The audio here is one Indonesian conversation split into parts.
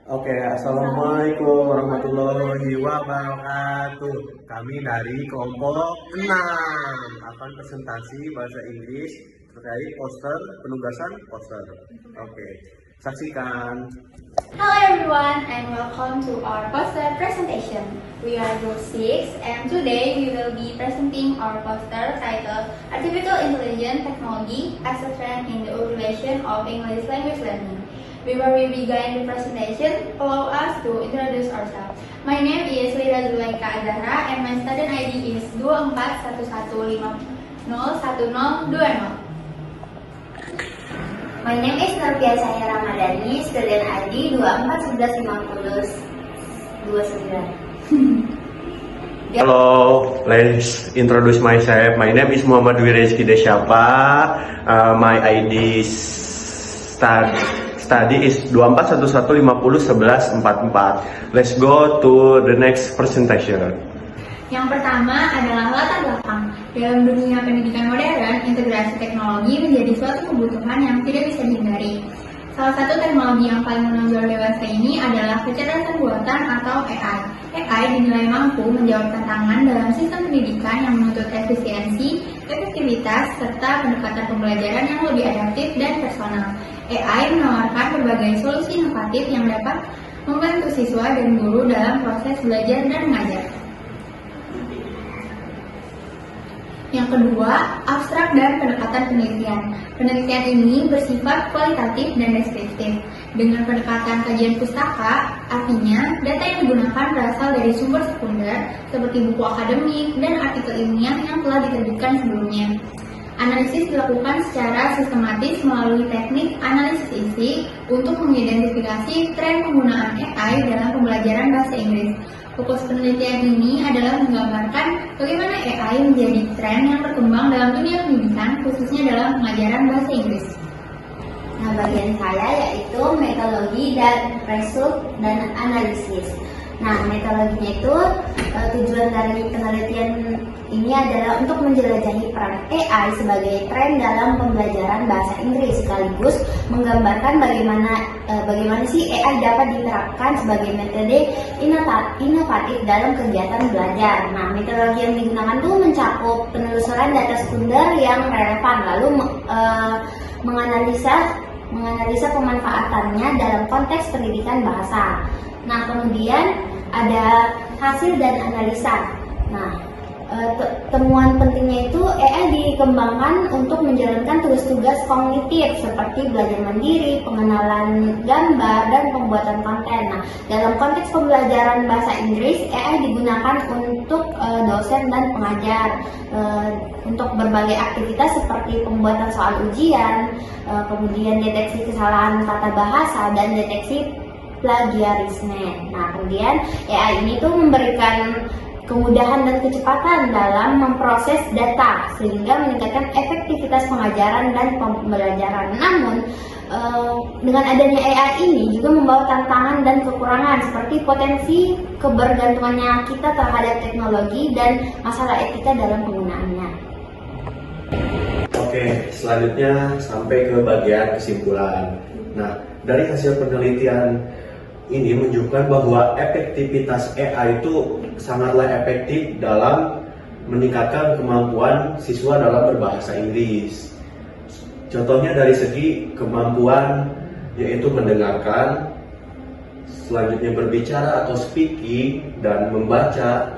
Oke, Assalamualaikum warahmatullahi wabarakatuh. Kami dari kelompok 6 akan presentasi bahasa Inggris terkait poster, penugasan poster. Oke, saksikan. Hello everyone and welcome to our poster presentation. We are group 6 and today we will be presenting our poster titled Artificial Intelligence Technology as a Trend in the Utilization of English Language Learning. Before we begin the presentation, allow us to introduce ourselves. My name is Lira Zulaika Azahra and my student ID is 2411501020. My name is Nurfia Syahya Ramadhani, student ID 24115029. Hello, let's introduce myself. My name is Muhammad Wirezki Desyapa. My ID study is 2411501144. Let's go to the next presentation. Yang pertama adalah latar belakang. Dalam dunia pendidikan modern, integrasi teknologi menjadi suatu kebutuhan yang tidak bisa dihindari. Salah satu teknologi yang paling menonjol dewasa ini adalah kecerdasan buatan atau AI. AI dinilai mampu menjawab tantangan dalam sistem pendidikan yang menuntut efisiensi, efektivitas, serta pendekatan pembelajaran yang lebih adaptif dan personal. AI menawarkan berbagai solusi inovatif yang dapat membantu siswa dan guru dalam proses belajar dan mengajar. Yang kedua, abstrak dan pendekatan penelitian. Penelitian ini bersifat kualitatif dan deskriptif. Dengan pendekatan kajian pustaka, artinya data yang digunakan berasal dari sumber sekunder seperti buku akademik dan artikel ilmiah yang telah diterbitkan sebelumnya. Analisis dilakukan secara sistematis melalui teknik analisis isi untuk mengidentifikasi tren penggunaan AI dalam pembelajaran bahasa Inggris. Fokus penelitian ini adalah menggambarkan bagaimana AI menjadi tren yang berkembang dalam dunia pendidikan, khususnya dalam pengajaran bahasa Inggris. Nah, bagian saya yaitu metodologi dan result dan analisis. Nah, metodologinya itu tujuan dari penelitian ini adalah untuk menjelajahi peran AI sebagai tren dalam pembelajaran bahasa Inggris, sekaligus menggambarkan bagaimana sih AI dapat diterapkan sebagai metode inovatif dalam kegiatan belajar. Nah, metodologi yang digunakan itu mencakup penelusuran data sekunder yang relevan, lalu menganalisa pemanfaatannya dalam konteks pendidikan bahasa. Nah, kemudian ada hasil dan analisa. Nah, temuan pentingnya itu AI dikembangkan untuk menjalankan tugas-tugas kognitif seperti belajar mandiri, pengenalan gambar, dan pembuatan konten. Nah, dalam konteks pembelajaran bahasa Inggris, AI digunakan untuk dosen dan pengajar untuk berbagai aktivitas seperti pembuatan soal ujian, kemudian deteksi kesalahan tata bahasa, dan deteksi plagiarisme. Nah, kemudian AI ini tuh memberikan kemudahan dan kecepatan dalam memproses data sehingga meningkatkan efektivitas pengajaran dan pembelajaran. Namun, dengan adanya AI ini juga membawa tantangan dan kekurangan seperti potensi kebergantungannya kita terhadap teknologi dan masalah etika dalam penggunaannya. Oke, selanjutnya sampai ke bagian kesimpulan. Nah, dari hasil penelitian ini menunjukkan bahwa efektivitas AI itu sangatlah efektif dalam meningkatkan kemampuan siswa dalam berbahasa Inggris. Contohnya dari segi kemampuan yaitu mendengarkan, selanjutnya berbicara atau speaking, dan membaca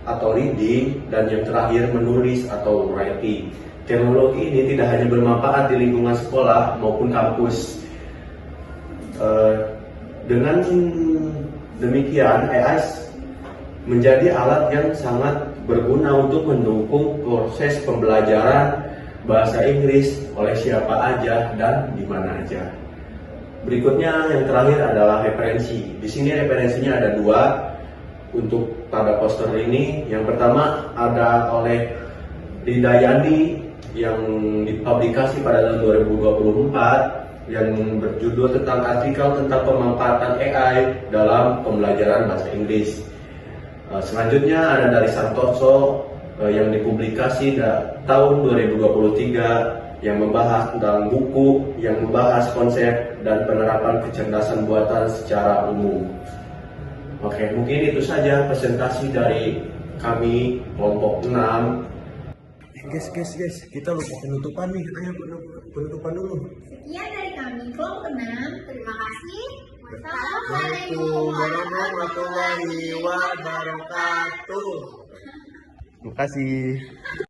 atau reading, dan yang terakhir menulis atau writing. Teknologi ini tidak hanya bermanfaat di lingkungan sekolah maupun kampus. Dengan demikian, AI menjadi alat yang sangat berguna untuk mendukung proses pembelajaran bahasa Inggris oleh siapa aja dan di mana aja. Berikutnya yang terakhir adalah referensi. Di sini referensinya ada dua untuk pada poster ini. Yang pertama ada oleh Linda Yani yang dipublikasi pada tahun 2024. Yang berjudul tentang artikel tentang pemanfaatan AI dalam pembelajaran bahasa Inggris. Selanjutnya ada dari Santoso yang dipublikasi tahun 2023 yang membahas tentang buku yang membahas konsep dan penerapan kecerdasan buatan secara umum. Oke, mungkin itu saja presentasi dari kami kelompok 6. Guys, kita lupa penutupan nih. Ayo penutupan dulu. Sekian dari kami kelompok 6. Terima kasih. Assalamualaikum warahmatullahi wabarakatuh. Terima kasih.